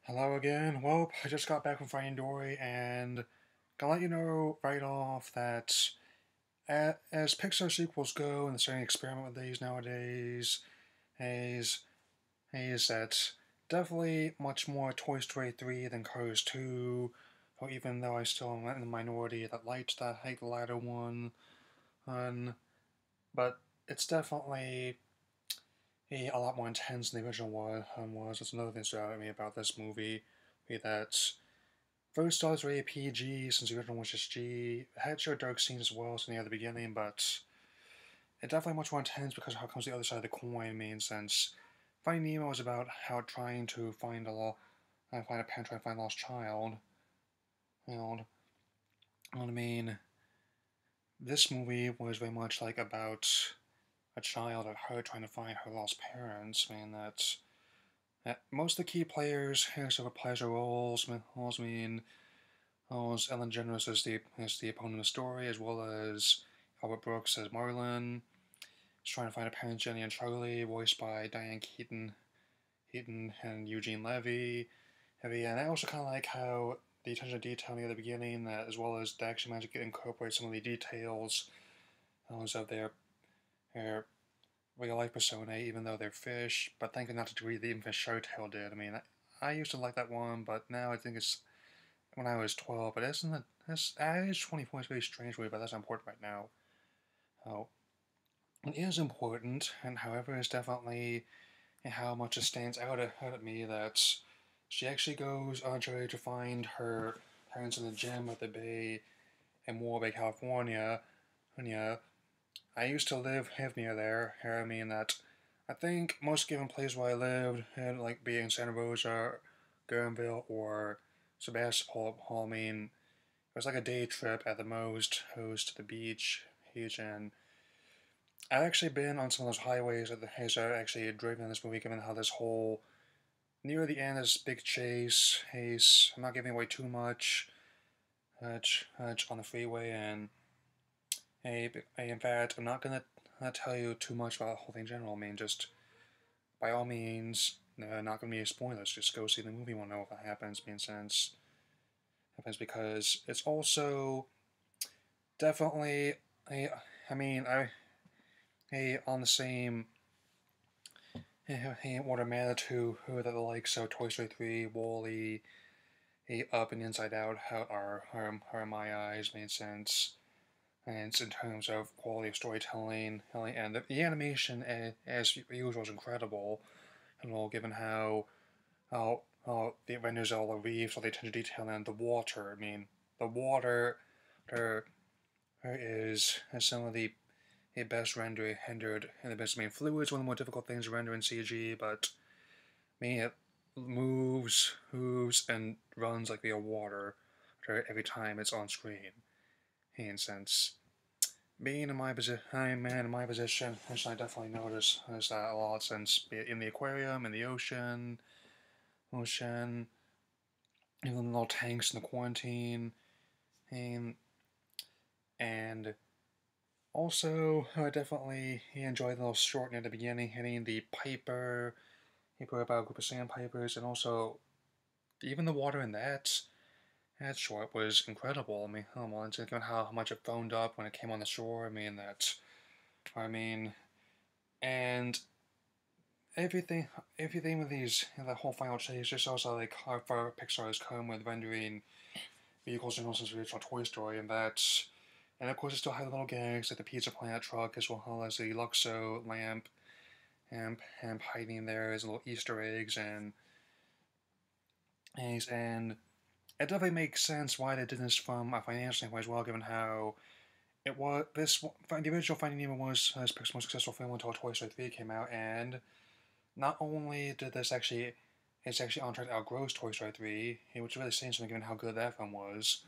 Hello again. Well, I just got back from Finding Dory, and gonna let you know right off that as Pixar sequels go, and they're starting to experiment with these nowadays, is that definitely much more Toy Story 3 than Cars 2. Or even though I still am in the minority that liked that, hate the latter one, but it's definitely a lot more intense than the original one was. That's another thing that stood out at me about this movie. Be that first Stars were PG since the original was just G. It had showed dark scenes as well since the beginning, but it definitely much more intense because of how it comes to the other side of the coin. I mean, since Finding Nemo was about how trying to find a parent trying to find a lost child. And I mean, this movie was very much like about a child of her trying to find her lost parents. I mean, that most of the key players here sort of plays their roles. I mean, as Ellen DeGeneres as the opponent of the story, as well as Albert Brooks as Marlin. He's trying to find a parent, Jenny and Charlie, voiced by Diane Keaton and Eugene Levy. And I also kind of like how the attention to detail near the beginning, that as well as they actually managed to incorporate some of the details of their real life persona, even though they're fish, but thankfully not to the degree the infamous Showtail did. I mean, I used to like that one, but now I think it's when I was 12, but isn't it? At age 24 is very strange, but that's not important right now. Oh, it is important, and however, it's definitely how much it stands out at me that she actually goes on her to find her parents in the gym at the Bay in Warby, California. And yeah, I used to live near there. I mean that I think most given places where I lived, had like being Santa Rosa, Guerneville, or Sebastopol. I mean, it was like a day trip at the most, host to the beach, and I've actually been on some of those highways that the has actually driven in this movie, given how this whole near the end this big chase. I'm not giving away too much on the freeway, and in fact, I'm not gonna tell you too much about the whole thing in general. I mean, just by all means, not gonna be a spoilers. Just go see the movie. Won't know if that happens. Being sense happens because it's also definitely a. I mean, on the same order magnitude who that the likes of Toy Story 3, Wall-E, Up and Inside Out are in my eyes made sense. And it's in terms of quality of storytelling, and the animation as usual is incredible. And all given how it renders all the reefs, all the attention to detail, and the water. I mean, the water there is some of the best rendered and the best. I mean, fluids one of the more difficult things to render in CG, but I mean it moves, and runs like real water every time it's on screen. And since being in my position, I definitely notice that a lot. Since be it in the aquarium, in the ocean, even the little tanks in the quarantine, and and also I definitely enjoyed the little short near the beginning, hitting the Piper. He put about a group of sandpipers, and also even the water in that short was incredible. I mean, come on, given how much it foamed up when it came on the shore. I mean, and everything with the whole final chase just shows how how far Pixar has come with rendering vehicles in since the original Toy Story, and of course it still had little gags like the Pizza Planet truck as well as the Luxo lamp and hiding there as little Easter eggs and it definitely makes sense why they did this from a financial standpoint as well, given how it was the original Finding Nemo was Pixar's most successful film until Toy Story 3 came out, and not only did this actually it's actually on track to outgrow Toy Story 3, which really saying something given how good that film was,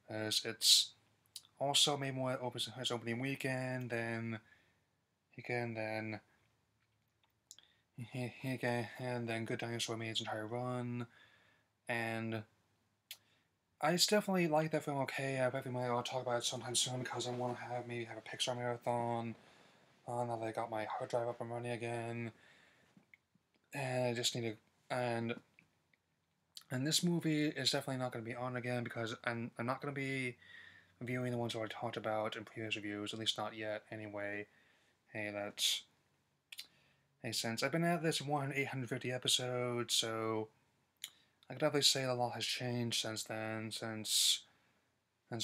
as it's also made more its opening weekend than Good Dinosaur made its entire run, and I just definitely like that film. Okay, I definitely want to talk about it sometime soon because I want to maybe have a Pixar marathon. Now that I got my hard drive up and running again, and I just need to and And this movie is definitely not going to be on again because I'm not going to be reviewing the ones I already talked about in previous reviews, at least not yet anyway. Hey, that's. Hey, since I've been at this 850 episodes, so I can definitely say a lot has changed since then, since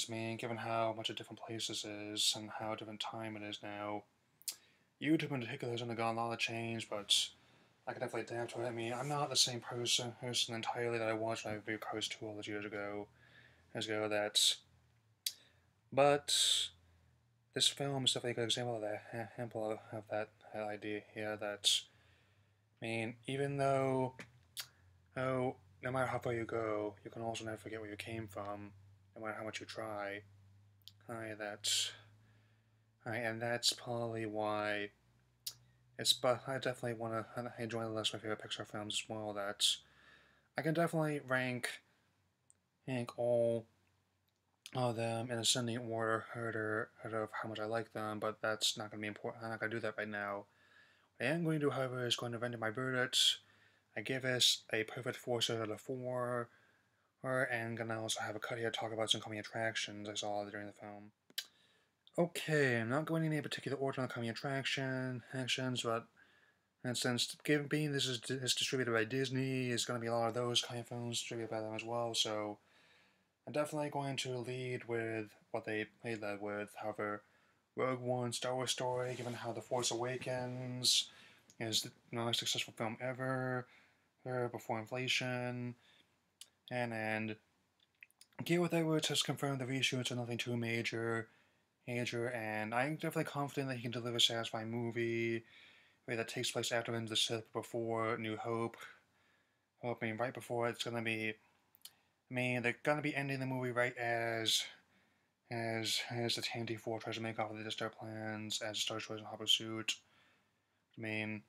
me, given how much a different place this is and how different time it is now. YouTube in particular has undergone a lot of change, but I can definitely adapt to it. I mean, I'm not the same person entirely that I was when I reviewed Cars 2 all those years ago. But this film is definitely a good example of that, example of that idea here. I mean, even though, no matter how far you go, you can also never forget where you came from, no matter how much you try. Hi, that's, hi, and that's probably why but I definitely want to join the list of my favorite Pixar films as well. I can definitely rank all of them in ascending order, order of how much I like them, but that's not going to be important. I'm not going to do that right now. What I am going to do, however, is going to render my verdict. I give this a perfect 4 out of 4, and gonna also have a cut here to talk about some coming attractions I saw during the film. Okay, I'm not going in any particular order on the coming actions, but and since being this is distributed by Disney, it's going to be a lot of those kind of films distributed by them as well. So I'm definitely going to lead with what they led with. However, Rogue One, Star Wars story, given how The Force Awakens is the most successful film ever, before inflation, and Gareth Edwards has confirmed the reshoots are nothing too major, and I'm definitely confident that he can deliver a satisfying movie that takes place after Into the Sith, before New Hope. Hoping right before it's gonna be. I mean, they're gonna be ending the movie right as the TNT4 tries to make off with the Star plans, as Star Destroyers in hot pursuit. I mean,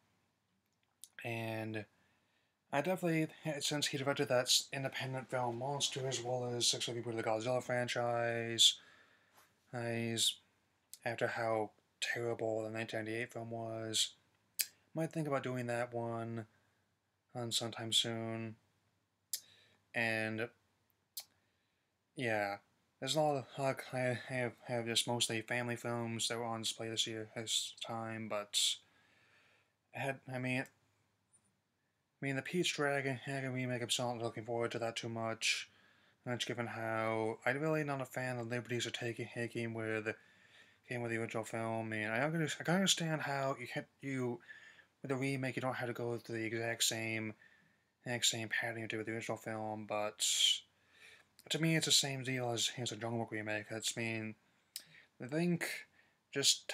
and I definitely, since he directed that independent film Monster, as well as 6 reboot of the Godzilla franchise, after how terrible the 1998 film was, might think about doing that one on sometime soon. And yeah, there's a lot of I have just mostly family films that were on display this time, but I mean the Peach Dragon remake. I'm not looking forward to that too much. That's given how I'm really not a fan of the liberties are taking with the original film. I mean, I can understand how you with the remake you don't have to go through the exact same pattern you did with the original film, but to me it's the same deal as a Jungle Book remake. I think just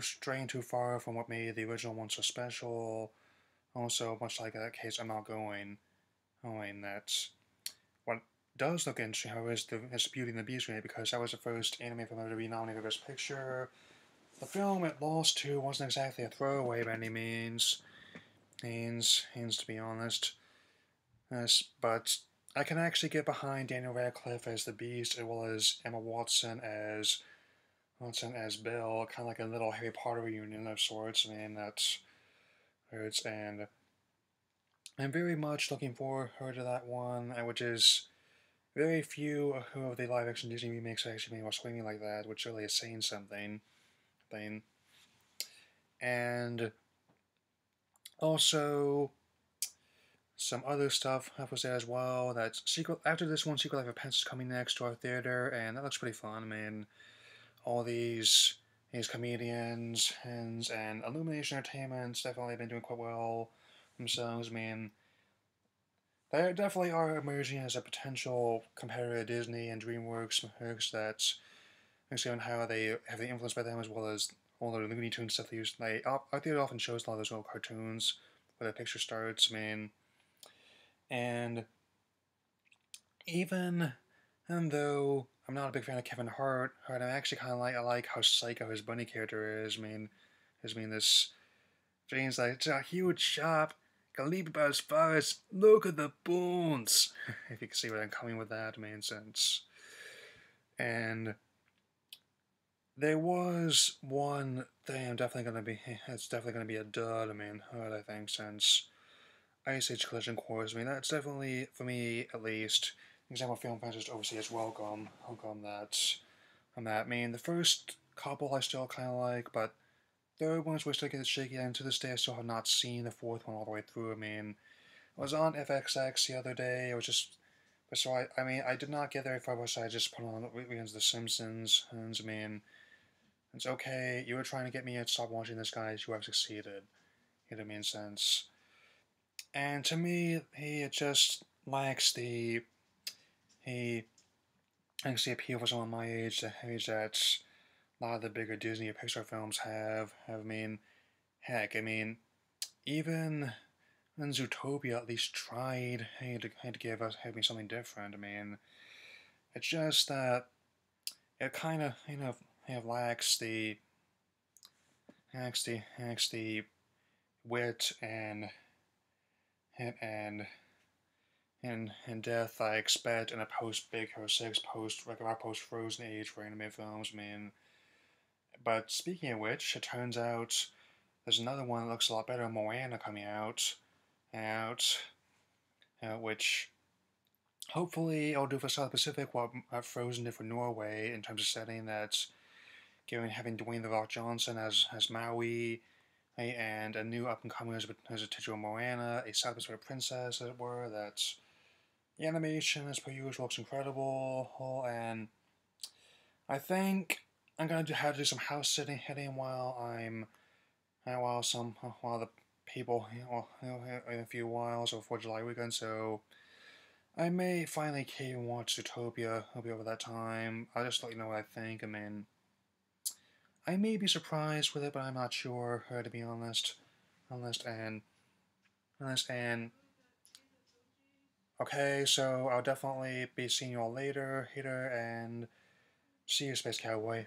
straying too far from what made the original one so special. Also, much like that case, I'm not going. That's what does look interesting, however, is Beauty and the Beast remake, because that was the first anime film ever to be nominated for Best Picture. The film it lost to wasn't exactly a throwaway by any means. To be honest. But I can actually get behind Daniel Radcliffe as the Beast, as well as Emma Watson as Bill, kind of like a little Harry Potter reunion of sorts. I mean, that's hurts, and I'm very much looking forward to that one, which is very few of the live action Disney remakes actually made while swinging like that, which really is saying something. And also, some other stuff was there as well. After this one, Secret Life of Pets is coming next to our theater, and that looks pretty fun. I mean, all these comedians and Illumination Entertainment's definitely been doing quite well themselves. I mean, they definitely are emerging as a potential competitor to Disney and DreamWorks. That's given how they have the influence by them, as well as all the Looney Tunes stuff they use. Our theater often shows a lot of those little cartoons where the picture starts. I mean, and even though I'm not a big fan of Kevin Hart, I actually kind of I like how psycho his bunny character is. This Jane's like, it's a huge shop. Can leap about as far as look at the bones. If you can see where I'm coming with that, since. And there was one thing it's definitely gonna be a dud. I think since Ice Age Collision Course. I mean, that's definitely, for me at least, an example of film fans just overseas welcome that. I mean, the first couple I still kind of like, but third ones were still getting shaky, and to this day I still have not seen the fourth one all the way through. I mean, I was on FXX the other day. I was just, so I mean, I did not get very far, so I just put on weekends The Simpsons, and I mean, it's okay. You were trying to get me to stop watching this, guys. You have succeeded. You know what I mean? Sense. And to me, he just lacks the he lacks the appeal for someone my age, the age that a lot of the bigger Disney or Pixar films have. I mean, heck, I mean, even when Zootopia at least tried had to give me something different. I mean, it's just that it kind of lacks the wit and and death I expect in a post Big Hero 6, post Frozen age for anime films. I mean, but speaking of which, it turns out there's another one that looks a lot better, Moana, coming out, which hopefully it'll do for South Pacific what Frozen did for Norway in terms of setting. That's having Dwayne the Rock Johnson as Maui, and a new up and comer as a titular Moana, a South Pacific princess, as it were. That's the animation, as per usual, looks incredible, and I think I'm gonna have to do some house sitting hitting while the people in a few whiles or for July weekend. So I may finally cave and watch Zootopia. I'll be over that time. I'll just let you know what I think. I mean, I may be surprised with it, but I'm not sure. To be honest, honest and honest and okay. So I'll definitely be seeing you all later, and see you, Space Cowboy.